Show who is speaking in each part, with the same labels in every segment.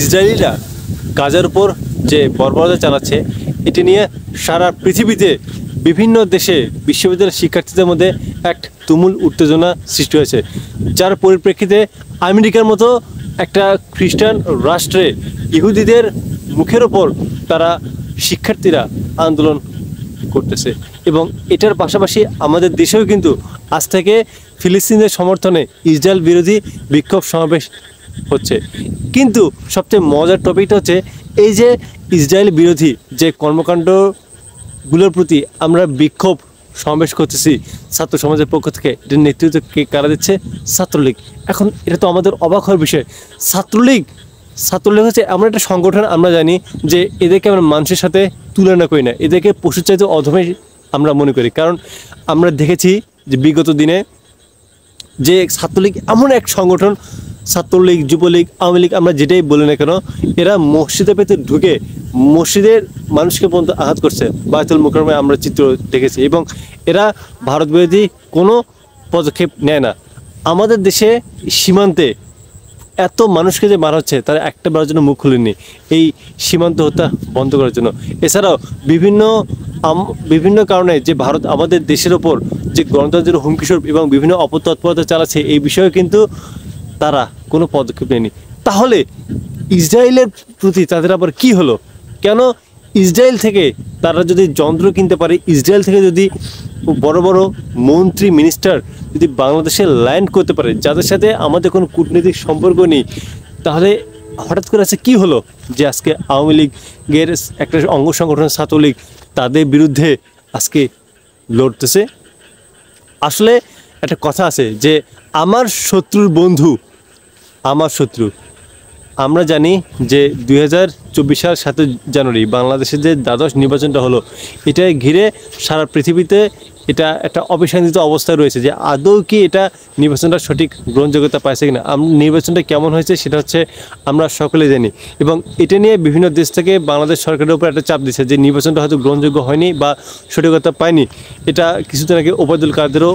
Speaker 1: ইসরায়েলিরা গাজার উপর যে বর্বরতা চালাচ্ছে এটি নিয়ে সারা পৃথিবীতে বিভিন্ন দেশে বিশ্ববিদ্যালয়ের শিক্ষার্থীদের মধ্যে এক তুমুল উত্তেজনা সৃষ্টি হয়েছে, যার পরিপ্রেক্ষিতে আমেরিকার মতো একটা খ্রিস্টান রাষ্ট্রে ইহুদিদের মুখের ওপর তারা শিক্ষার্থীরা আন্দোলন করতেছে। এবং এটার পাশাপাশি আমাদের দেশেও কিন্তু আজ থেকে ফিলিস্তিনের সমর্থনে ইসরায়েল বিরোধী বিক্ষোভ সমাবেশ হচ্ছে। কিন্তু সবচেয়ে মজার টপিকটা হচ্ছে এই যে ইসরায়েল বিরোধী যে কর্মকাণ্ডগুলোর প্রতি আমরা বিক্ষোভ সমাবেশ করতেছি ছাত্র সমাজের পক্ষ থেকে, এটার নেতৃত্ব কে কারা দিচ্ছে? ছাত্রলীগ। এখন এটা তো আমাদের অবাক হওয়ার বিষয়। ছাত্রলীগ হচ্ছে এমন একটা সংগঠন, আমরা জানি যে এদেরকে আমরা মানুষের সাথে তুলনা করি না, এদেরকে পশুর চাইতে অধমে আমরা মনে করি। কারণ আমরা দেখেছি যে বিগত দিনে যে ছাত্রলীগ এমন এক সংগঠন, ছাত্রলীগ, যুবলীগ, আওয়ামী লীগ, আমরা যেটাই বলি না কেন, এরা মসজিদের ভেতরে ঢুকে মসজিদের মানুষকে পর্যন্ত আঘাত করছে। বায়তুল মুকাররমে আমরা চিত্র দেখেছি। এবং এরা ভারত বিরোধী কোনো পদক্ষেপ নেয় না। আমাদের দেশে সীমান্তে এত মানুষকে যে মারা হচ্ছে তারা একটা বারের জন্য মুখ খুলেনি এই সীমান্ত হত্যা বন্ধ করার জন্য। এছাড়াও বিভিন্ন কারণে যে ভারত আমাদের দেশের ওপর যে গণতন্ত্রের হুমকিস্বরূপ এবং বিভিন্ন অপতৎপরতা চালাচ্ছে, এই বিষয়ে কিন্তু তারা কোনো পদক্ষেপ নেয়নি। তাহলে ইসরায়েলের প্রতি তাদের আবার কি হলো? কেন ইসরায়েল থেকে তারা যদি যন্ত্র কিনতে পারে, ইসরায়েল থেকে যদি বড় বড় মন্ত্রী মিনিস্টার যদি বাংলাদেশে ল্যান্ড করতে পারে, যাদের সাথে আমাদের কোনো কূটনৈতিক সম্পর্ক নেই, তাহলে হঠাৎ করে আছে কি হলো যে আজকে আওয়ামী লীগের একটা অঙ্গ সংগঠন ছাত্রলীগ তাদের বিরুদ্ধে আজকে লড়তেছে? আসলে একটা কথা আছে যে আমার শত্রুর বন্ধু আমার শত্রু। আমরা জানি যে 2024 সাল 7 জানুয়ারি বাংলাদেশের যে দ্বাদশ নির্বাচনটা হলো, এটাই ঘিরে সারা পৃথিবীতে এটা একটা অবিশ্বাসিত অবস্থায় রয়েছে যে আদৌ কি এটা নির্বাচনটা সঠিক গ্রহণযোগ্যতা পাইছে কিনা। নির্বাচনটা কেমন হয়েছে সেটা হচ্ছে আমরা সকলে জানি। এবং এটা নিয়ে বিভিন্ন দেশ থেকে বাংলাদেশ সরকারের উপর একটা চাপ দিচ্ছে যে নির্বাচনটা হয়তো গ্রহণযোগ্য হয়নি বা সঠিকতা পায়নি। এটা কিছুদিন আগে ওবায়দুল কাদেরও,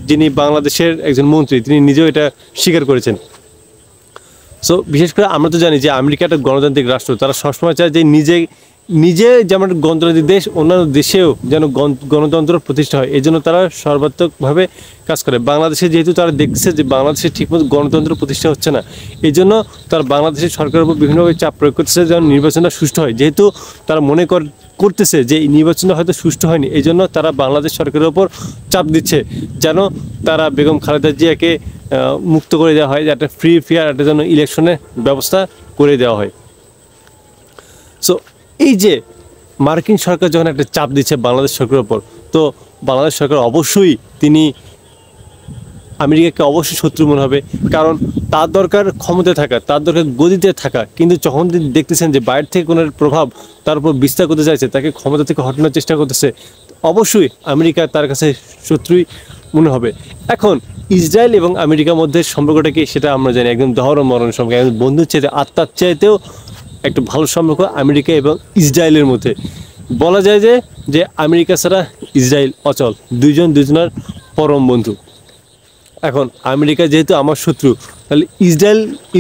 Speaker 1: যিনি বাংলাদেশের একজন মন্ত্রী, তিনি নিজেও এটা স্বীকার করেছেন। সো বিশেষ করে আমরা তো জানি যে আমেরিকা একটা গণতান্ত্রিক রাষ্ট্র, তারা সবসময় চায় যে নিজে যেমন গণতান্ত্রিক দেশ, অন্যান্য দেশেও যেন গণতন্ত্র প্রতিষ্ঠা হয়। এই জন্য তারা সর্বাত্মকভাবে কাজ করে। বাংলাদেশে যেহেতু তারা দেখছে যে বাংলাদেশে ঠিকমতো গণতন্ত্র প্রতিষ্ঠা হচ্ছে না, এই জন্য তারা বাংলাদেশের সরকারের উপর বিভিন্নভাবে চাপ প্রয়োগ করতেছে যেন নির্বাচনটা সুষ্ঠু হয়। যেহেতু তারা মনে করতেছে যে এই নির্বাচনটা হয়তো সুষ্ঠু হয়নি, এই জন্য তারা বাংলাদেশ সরকারের উপর চাপ দিচ্ছে যেন তারা বেগম খালেদা জিয়াকে মুক্ত করে দেওয়া হয়, একটা ফ্রি ফেয়ার একটা যেন ইলেকশনের ব্যবস্থা করে দেওয়া হয়। সো এই যে মার্কিন সরকার যখন একটা চাপ দিচ্ছে বাংলাদেশ সরকারের উপর, তো বাংলাদেশ সরকার অবশ্যই তিনি আমেরিকাকে অবশ্যই শত্রু মনে হবে। কারণ তার দরকার ক্ষমতায় থাকা, তার দরকার গদিতে থাকা। কিন্তু যখন তিনি দেখতেছেন যে বাইরে থেকে কোনো প্রভাব তার উপর বিস্তার করতে চাইছে, তাকে ক্ষমতা থেকে হটানোর চেষ্টা করতেছে, অবশ্যই আমেরিকা তার কাছে শত্রুই মনে হবে। এখন ইসরায়েল এবং আমেরিকার মধ্যে সম্পর্কটা কি সেটা আমরা জানি, একদম দহর মরণ সম্পর্ক, একদম বন্ধুর চাইতে আত্মার চাইতেও একটা ভালো সম্পর্ক আমেরিকা এবং ইসরায়েলের মধ্যে। বলা যায় যে আমেরিকা ছাড়া ইসরায়েল অচল, দুজনের পরম বন্ধু। এখন আমেরিকা যেহেতু আমার শত্রু, তাহলে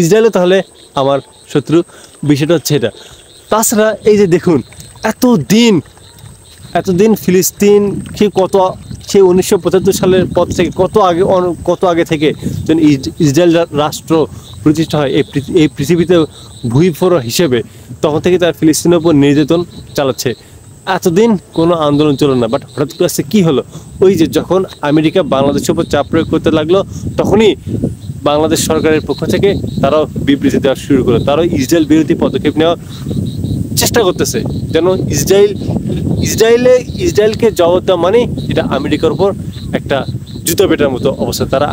Speaker 1: ইসরায়েলও তাহলে আমার শত্রু, বিষয়টা হচ্ছে এটা। তাছাড়া এই যে দেখুন এতদিন ফিলিস্তিন সে 1975 সালের পর থেকে কত আগে থেকে যখন ইসরায়েল রাষ্ট্র প্রতিষ্ঠা হয় এই পৃথিবীতে ভূমিফোড় হিসেবে, তখন থেকে তার ফিলিস্তিনের উপর নির্যাতন চালাচ্ছে। এতদিন কোনো আন্দোলন চলো না, বাট হঠাৎ করে আসছে কী হলো? ওই যে যখন আমেরিকা বাংলাদেশের উপর চাপ প্রয়োগ করতে লাগলো, তখনই বাংলাদেশ সরকারের পক্ষ থেকে তারাও বিবৃতি দেওয়া শুরু করলো, তারাও ইসরায়েল বিরোধী পদক্ষেপ নেওয়ার চেষ্টা করতেছে যেন ইসরায়েলকে জবাব দেওয়া মানে এটা আমেরিকার উপর একটা জুতো পেটার মতো অবস্থা। তারা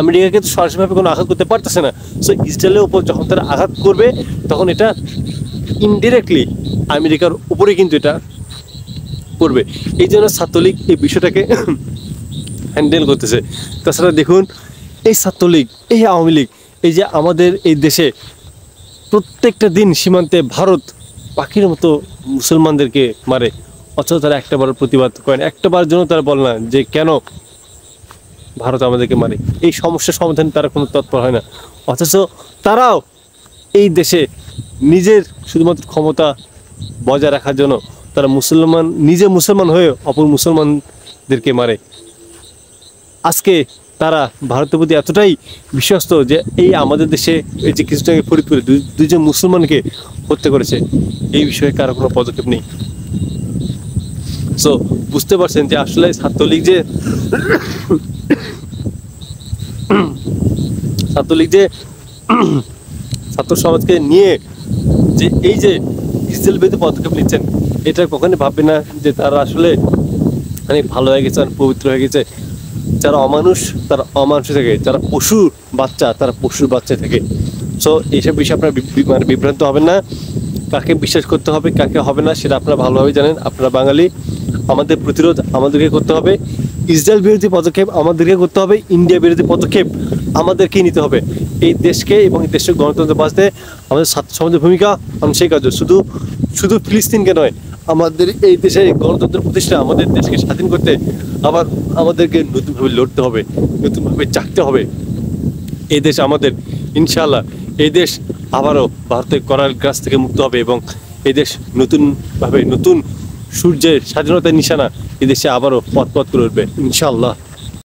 Speaker 1: আমেরিকাকে তো সরাসরিভাবে কোনো আঘাত করতে পারতেছে না। সো ইসরায়েলের উপর যখন তারা আঘাত করবে, তখন এটা ইনডিরেক্টলি আমেরিকার উপরেই কিন্তু এটা পড়বে। এই জন্য ছাত্রলীগ এই বিষয়টাকে হ্যান্ডেল করতেছে। তাছাড়া দেখুন এই ছাত্রলীগ, এই আওয়ামী লীগ, এই যে আমাদের এই দেশে প্রত্যেকটা দিন সীমান্তে ভারত পাখির মতো মুসলমানদেরকে মারে, অথচ তারা একটাবার প্রতিবাদ করেন, একটাবার জন্য তারা বলে না যে কেন ভারত আমাদেরকে মারে। এই সমস্যার সমাধানে তারা কোনো তৎপর হয় না। অথচ তারাও এই দেশে নিজের শুধুমাত্র ক্ষমতা বজায় রাখার জন্য তারা নিজে মুসলমান হয়ে অপর মুসলমানদেরকে মারে। আজকে তারা ভারতের প্রতি এতটাই বিশ্বস্ত যে এই আমাদের দেশে এই যে কিছুটা আগে ফরিদপুরে দুইজন মুসলমানকে হত্যা করেছে, এই বিষয়ে কারো কোনো পদক্ষেপ নেই। সো বুঝতে পারছেন যে আসলে ছাত্রলীগ যে ছাত্র সমাজকে নিয়ে যে এই যে ইসরায়েল বিরোধী পদক্ষেপ নিচ্ছেন, এটা কখনোই ভাববে না যে তারা আসলে অনেক ভালো হয়ে গেছে, পবিত্র হয়ে গেছে। যারা অমানুষ তারা অমানুষ থেকে, যারা পশুর বাচ্চা তারা পশুর বাচ্চা থেকে। সো এইসব বিষয়ে আপনারা মানে বিভ্রান্ত হবেন না। কাকে বিশ্বাস করতে হবে কাকে হবে না সেটা আপনারা ভালোভাবে জানেন। আপনারা বাঙালি, আমাদের প্রতিরোধ আমাদেরকে করতে হবে। ইসরায়েল বিরোধী পদক্ষেপ আমাদেরকে করতে হবে। ইন্ডিয়া বিরোধী পদক্ষেপ আমাদেরকেই নিতে হবে। এই দেশকে এবং এই দেশের গণতন্ত্র বাঁচতে আমাদের ছাত্র সমাজের ভূমিকা সেই কাজ। শুধু ফিলিস্তিনকে নয়, আমাদের এই দেশে গণতন্ত্র প্রতিষ্ঠা, আমাদের দেশকে স্বাধীন করতে আবার আমাদেরকে নতুনভাবে লড়তে হবে, নতুনভাবে জাগতে হবে। এই দেশ আমাদের, ইনশাআল্লাহ এই দেশ আবারও ভারতের করাল গ্রাস থেকে মুক্ত হবে এবং এই দেশ নতুন সূর্যের স্বাধীনতার নিশানা এই দেশে আবারও পথ করে উঠবে ইনশাআল্লাহ।